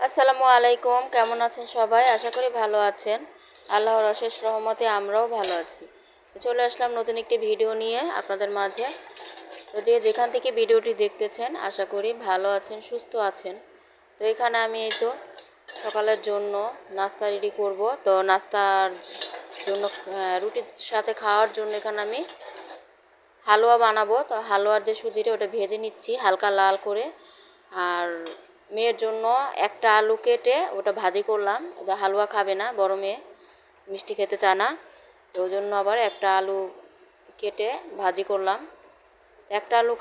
আসসালামু আলাইকুম, কেমন আছেন সবাই? আশা করি ভালো আছেন। আল্লাহর অশেষ রহমতে আমরাও ভালো আছি। তো চলে আসলাম নতুন একটি ভিডিও নিয়ে আপনাদের মাঝে। তো যেখান থেকে ভিডিওটি দেখতেছেন আশা করি ভালো আছেন, সুস্থ আছেন। তো এখানে আমি এই তো সকালের জন্য নাস্তা রেডি করব। তো নাস্তার জন্য রুটির সাথে খাওয়ার জন্য এখানে আমি হালুয়া বানাবো। তো হালুয়ার যে সুজিটা ওটা ভেজে নিচ্ছি হালকা লাল করে। আর মেয়ের জন্য একটা আলু কেটে ওটা ভাজি করলাম। হালুয়া খাবে না, বড় মেয়ে মিষ্টি খেতে চায় না। তো ওই জন্য আবার একটা আলু কেটে ভাজি করলাম। একটা আলু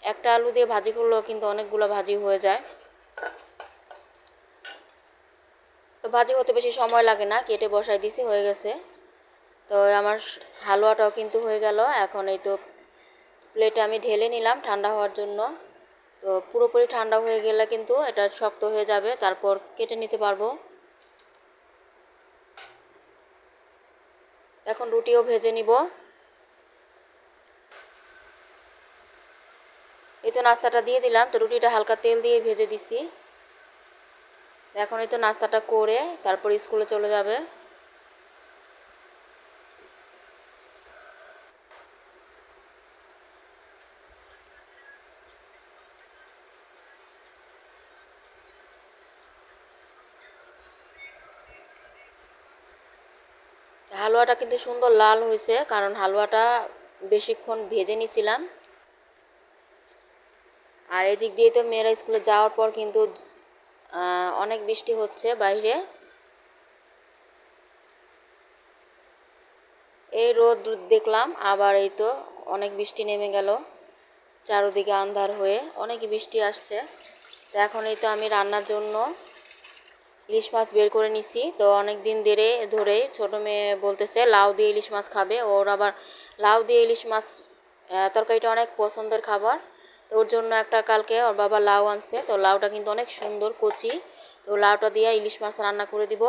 একটা আলু দিয়ে ভাজি করলেও কিন্তু অনেকগুলো ভাজি হয়ে যায়। তো ভাজি হতে বেশি সময় লাগে না, কেটে বসাই দিছি, হয়ে গেছে। তো আমার হালুয়াটাও কিন্তু হয়ে গেল। এখন এই তো প্লেটে আমি ঢেলে নিলাম ঠান্ডা হওয়ার জন্য। তো পুরোপুরি ঠান্ডা হয়ে গেলে কিন্তু এটা শক্ত হয়ে যাবে, তারপর কেটে নিতে পারবো। এখন রুটিও ভেজে নিব। এই তো নাস্তাটা দিয়ে দিলাম। তো রুটিটা হালকা তেল দিয়ে ভেজে দিছি। এখন এই তো নাস্তাটা করে তারপর স্কুলে চলে যাবে। হালুয়াটা কিন্তু সুন্দর লাল হয়েছে, কারণ হালুয়াটা বেশিক্ষণ ভেজে নিছিলাম। আর এদিক দিয়ে তো মেয়েরা স্কুলে যাওয়ার পর কিন্তু অনেক বৃষ্টি হচ্ছে বাইরে। এই রোদ দেখলাম, আবার এই তো অনেক বৃষ্টি নেমে গেল। চারদিকে আন্ধার হয়ে অনেক বৃষ্টি আসছে। তো এখন এই তো আমি রান্নার জন্য ইলিশ মাছ বের করে নিছি। তো অনেক দিন ধরে ছোটো মেয়ে বলতেছে লাউ দিয়ে ইলিশ মাছ খাবে। ওর আবার লাউ দিয়ে ইলিশ মাছ তরকারিটা অনেক পছন্দের খাবার। তো ওর জন্য একটা কালকে ওর বাবা লাউ আনছে। তো লাউটা কিন্তু অনেক সুন্দর কচি। তো লাউটা দিয়ে ইলিশ মাছ রান্না করে দিব।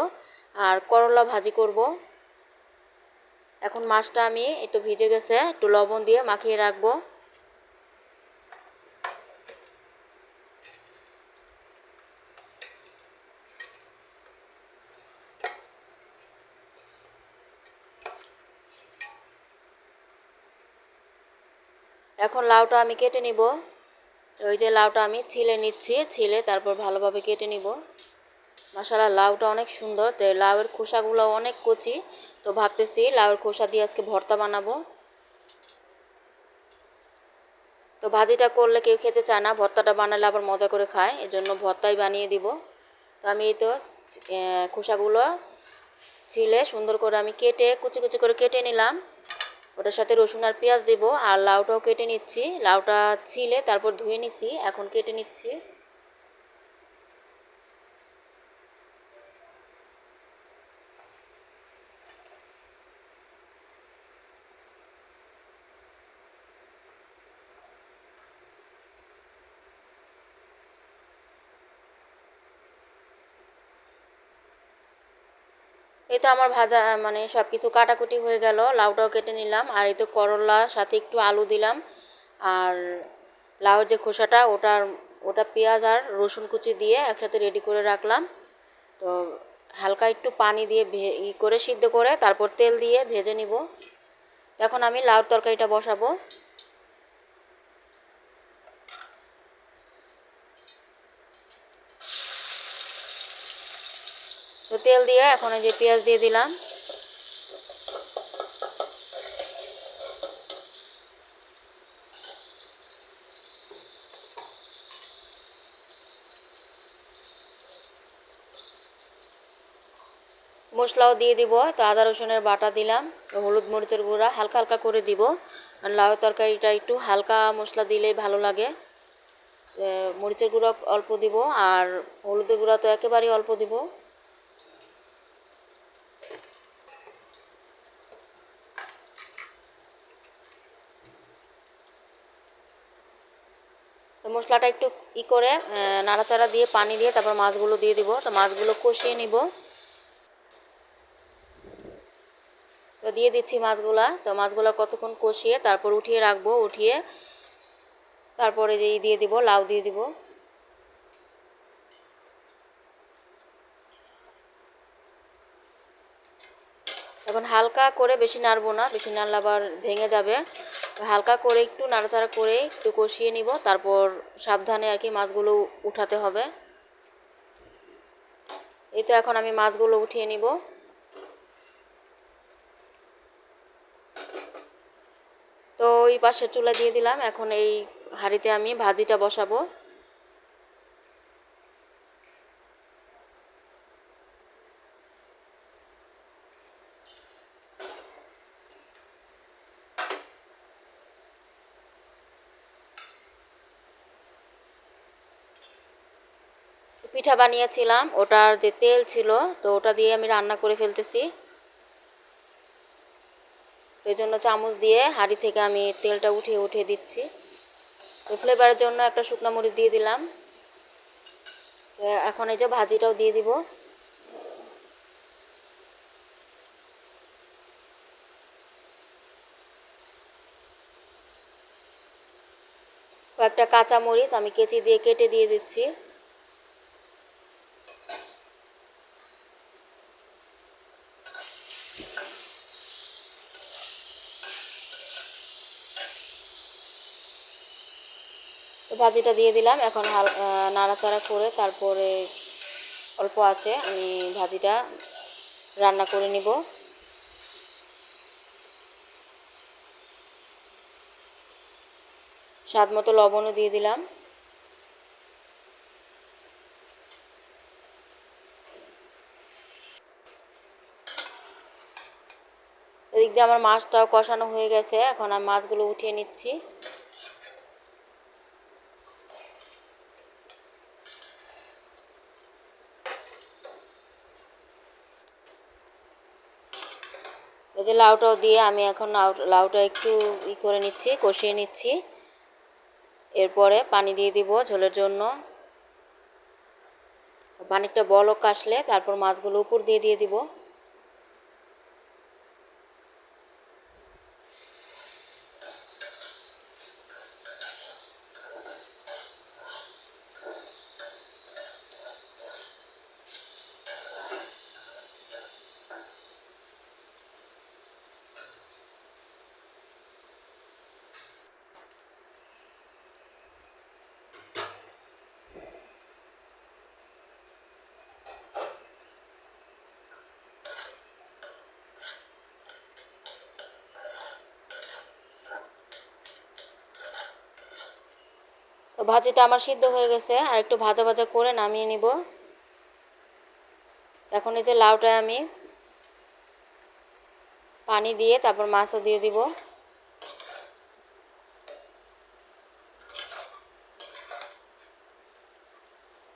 আর করলা ভাজি করব। এখন মাছটা আমি একটু ভিজে গেছে, একটু লবণ দিয়ে মাখিয়ে রাখবো। এখন লাউটা আমি কেটে নিব। ওই যে লাউটা আমি ছিলে নিচ্ছি, ছিলে তারপর ভালোভাবে কেটে নিব। মাশাআল্লাহ লাউটা অনেক সুন্দর। তো লাউয়ের খোসাগুলো অনেক কচি। তো ভাবতেছি লাউয়ের খোসা দিয়ে আজকে ভর্তা বানাবো। তো ভাজিটা করলে কেউ খেতে চায় না, ভর্তাটা বানালে আবার মজা করে খায়, এজন্য ভর্তাই বানিয়ে দিব। তো আমি এই তো খোসাগুলো ছিলে সুন্দর করে আমি কেটে কুচি কুচি করে কেটে নিলাম। ওটার সাথে রসুন আর পেঁয়াজ দেবো। আর লাউটাও কেটে নিচ্ছি। লাউটা ছিলে তারপর ধুয়ে নিচ্ছি, এখন কেটে নিচ্ছি। এই তো আমার ভাজা মানে সব কিছু কাটাকুটি হয়ে গেল। লাউটাও কেটে নিলাম। আর এই তো করলা সাথে একটু আলু দিলাম। আর লাউর যে খোসাটা ওটা পেঁয়াজ আর রসুন কুচি দিয়ে একসাথে রেডি করে রাখলাম। তো হালকা একটু পানি দিয়ে করে সিদ্ধ করে তারপর তেল দিয়ে ভেজে নিব। এখন আমি লাউর তরকারিটা বসাবো। তো তেল দিয়ে এখন এই যে পেঁয়াজ দিয়ে দিলাম। মশলাও দিয়ে দিব। তো আদা রসুনের বাটা দিলাম, হলুদ মরিচের গুঁড়া হালকা হালকা করে দিব। আর লাউ তরকারিটা একটু হালকা মশলা দিলেই ভালো লাগে। মরিচের গুঁড়া অল্প দিব, আর হলুদের গুঁড়া তো একেবারেই অল্প দিব। তো মশলাটা একটু করে নাড়াচাড়া দিয়ে পানি দিয়ে তারপর মাছগুলো দিয়ে দিব। তো মাছগুলো কষিয়ে নিব। তো দিয়ে দিচ্ছি মাছগুলা। তো মাছগুলা কতক্ষণ কষিয়ে তারপর উঠিয়ে রাখবো। উঠিয়ে তারপরে দিয়ে দিব লাউ দিয়ে দিব। এখন হালকা করে, বেশি নাড়বো না, বেশি নাড়লে আবার ভেঙে যাবে। হালকা করে একটু নাড়াচাড়া করে একটু কষিয়ে নিব, তারপর সাবধানে আর কি মাছগুলো উঠাতে হবে। এই তো এখন আমি মাছগুলো উঠিয়ে নিব। তো ওই পাশে চুলা দিয়ে দিলাম। এখন এই হাঁড়িতে আমি ভাজিটা বসাবো। পিঠা বানিয়েছিলাম, ওটার যে তেল ছিল তো ওটা দিয়ে আমি রান্না করে ফেলতেছি। এই জন্য চামচ দিয়ে হাঁড়ি থেকে আমি তেলটা উঠিয়ে উঠিয়ে দিচ্ছি। তো ফ্লেভারের জন্য একটা শুকনো মরিচ দিয়ে দিলাম। এখন এই যে ভাজিটাও দিয়ে দিব। কয়েকটা কাঁচা মরিচ আমি কেচি দিয়ে কেটে দিয়ে দিচ্ছি। তো ভাজিটা দিয়ে দিলাম। এখন নাড়াচাড়া করে তারপরে অল্প আছে আমি ভাজিটা রান্না করে নিব। স্বাদ মতো লবণও দিয়ে দিলাম। এদিক দিয়ে আমার মাছটাও কষানো হয়ে গেছে। এখন আমি মাছগুলো উঠিয়ে নিচ্ছি। এই যে লাউটাও দিয়ে আমি এখন লাউটা একটু করে নিচ্ছি, কষিয়ে নিচ্ছি। এরপরে পানি দিয়ে দিব ঝোলের জন্য। পানিটা বলক আসলে তারপর মাছগুলো উপর দিয়ে দিব। তো ভাজিটা আমার সিদ্ধ হয়ে গেছে, আর একটু ভাজা ভাজা করে নামিয়ে নিব। এখন এই যে লাউটা আমি পানি দিয়ে তারপর মাছও দিয়ে দিব।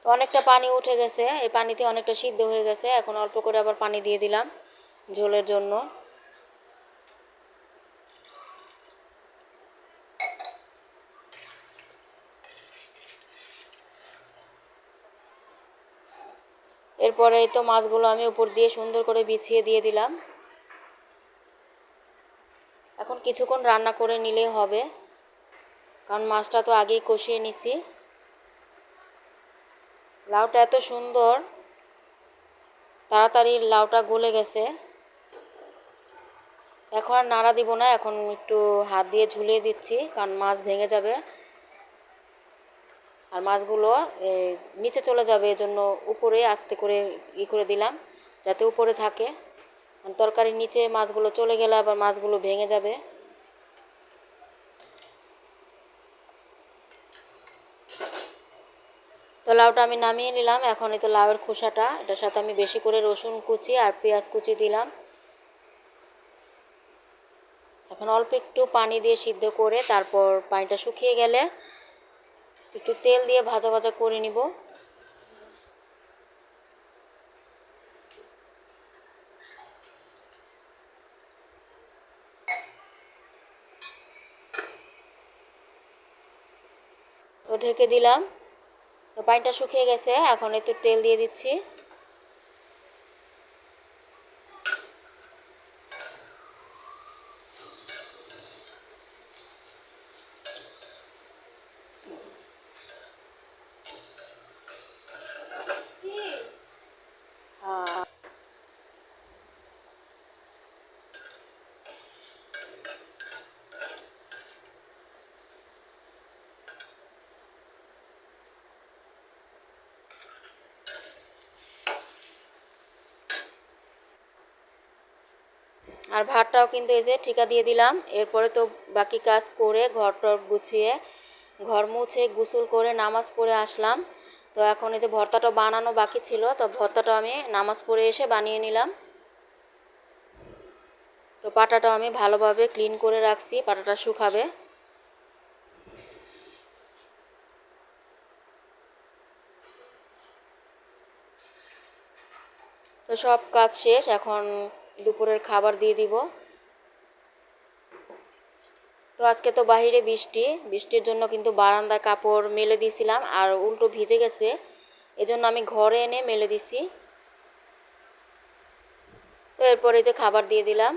তো অনেকটা পানি উঠে গেছে, এই পানিতে অনেকটা সিদ্ধ হয়ে গেছে। এখন অল্প করে আবার পানি দিয়ে দিলাম ঝোলের জন্য। এরপরে এই তো মাছগুলো আমি উপর দিয়ে সুন্দর করে বিছিয়ে দিয়ে দিলাম। এখন কিছুক্ষণ রান্না করে নিলেই হবে, কারণ মাছটা তো আগেই কষিয়ে নিছি। লাউটা এত সুন্দর, তাড়াতাড়ি লাউটা গলে গেছে। এখন আর নাড়া দিব না, এখন একটু হাত দিয়ে ঝুলিয়ে দিচ্ছি, কারণ মাছ ভেঙে যাবে আর মাছগুলো নিচে চলে যাবে। এজন্য উপরে আস্তে করে করে দিলাম, যাতে উপরে থাকে। তরকারির নিচে মাছগুলো চলে গেলে আবার মাছগুলো ভেঙে যাবে। তো লাউটা আমি নামিয়ে নিলাম। এখন এই তো লাউয়ের খোসাটা, এটার সাথে আমি বেশি করে রসুন কুচি আর পেঁয়াজ কুচি দিলাম। এখন অল্প একটু পানি দিয়ে সিদ্ধ করে তারপর পানিটা শুকিয়ে গেলে একটু তেল দিয়ে ভাজা ভাজা করে নিব। তো ঢেকে দিলাম। তো পানিটা শুকিয়ে গেছে, এখন একটু তেল দিয়ে দিচ্ছি। আর ভাতটাও কিন্তু এই যে ঠিকা দিয়ে দিলাম। এরপরে তো বাকি কাজ করে ঘর-টর গুছিয়ে, ঘর মুছে গোসল করে নামাজ পড়ে আসলাম। তো এখন এই যে ভর্তাটা বানানো বাকি ছিল, তো ভর্তাটা আমি নামাজ পড়ে এসে বানিয়ে নিলাম। তো পাটাটা আমি ভালোভাবে ক্লিন করে রাখছি, পাটাটা শুকাবে। তো সব কাজ শেষ, এখন দুপুরের খাবার দিয়ে দিব। তো আজকে তো বাহিরে বৃষ্টির জন্য কিন্তু বারান্দায় কাপড় মেলে দিয়েছিলাম আর উল্টো ভিজে গেছে, এজন্য আমি ঘরে এনে মেলে দিছি। তো এরপরে যে খাবার দিয়ে দিলাম।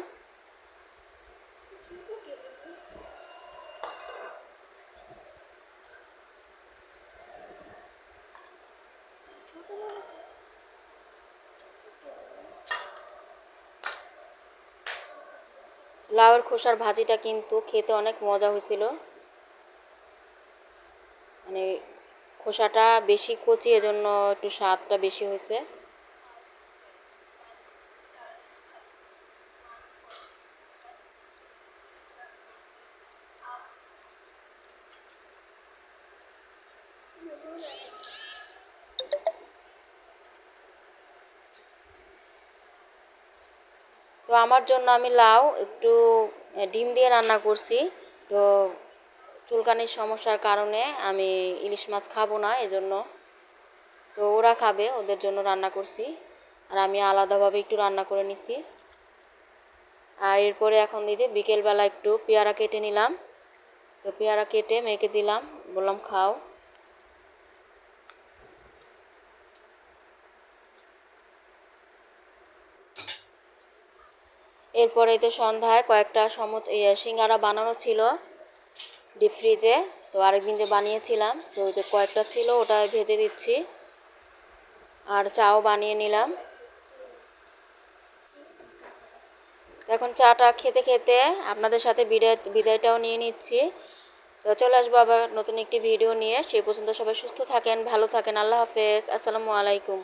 লাউয়ের খোসার ভাজিটা কিন্তু খেতে অনেক মজা হয়েছিল, মানে খোসাটা বেশি কচি, এজন্য একটু স্বাদটা বেশি হয়েছে। তো আমার জন্য আমি লাউ একটু ডিম দিয়ে রান্না করছি। তো চুলকানির সমস্যার কারণে আমি ইলিশ মাছ খাবো না, এজন্য। তো ওরা খাবে, ওদের জন্য রান্না করছি, আর আমি আলাদাভাবে একটু রান্না করে নিছি। আর এরপরে এখন এই যে বিকেলবেলা একটু পেয়ারা কেটে নিলাম। তো পেয়ারা কেটে মেখে দিলাম, বললাম খাও। এরপরে তো সন্ধ্যায় কয়েকটা সিঙ্গারা বানানো ছিল ডিপ ফ্রিজে। তো আরেকদিন যে বানিয়েছিলাম, তো ওই যে কয়েকটা ছিল, ওটা ভেজে দিচ্ছি। আর চাও বানিয়ে নিলাম। এখন চাটা খেতে খেতে আপনাদের সাথে বিদায়টাও নিয়ে নিচ্ছি। তো চলে আসবো আবার নতুন একটি ভিডিও নিয়ে। সেই পর্যন্ত সবাই সুস্থ থাকেন, ভালো থাকেন। আল্লাহ হাফেজ, আসসালামু আলাইকুম।